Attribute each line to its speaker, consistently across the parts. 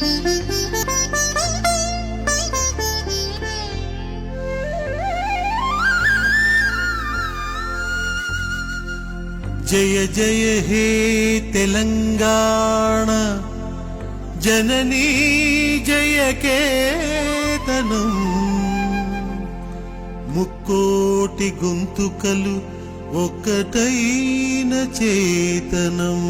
Speaker 1: జయ జయ హే తెలంగాణ జననీ జయ కేతనం ముక్కోటి గొంతుకలు ఒక్కటైన చేతనం.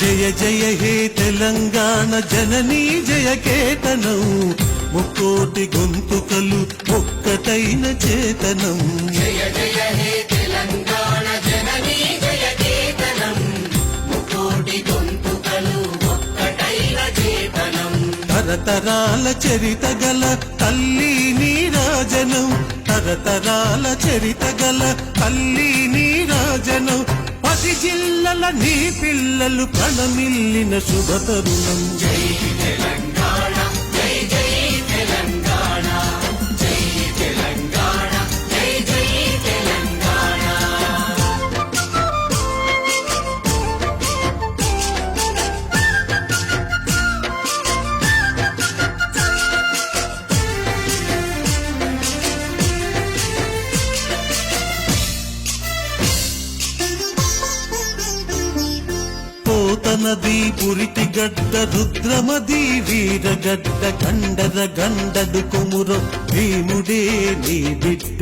Speaker 1: జయ జయ హే తెలంగాణ జననీ జయ కేతనం ముక్కోటి గొంతుకలు ఒక్కటైన చేతనం.
Speaker 2: జయ జయ హే తెలంగాణ జననీ జయ కేతనం ముక్కోటి గొంతుకలు ఒక్కటైన చేతనం.
Speaker 1: తరతరాల చరిత గల తల్లి నీరాజనం, తరతరాల చరిత గల తల్లి నీరాజనం. 10 జిల్లల నీ పిల్లలు ప్రణమిల్లిన శుభ తరుణం.
Speaker 2: జై తెలంగాణ జై జై తెలంగాణ జై తెలంగాణ జై జై తెలంగాణ.
Speaker 1: నది పురిటి గడ్డ రుద్రమది వీరగడ్డ కండర గండడు కొముర భీముడే నీ బిడ్డ.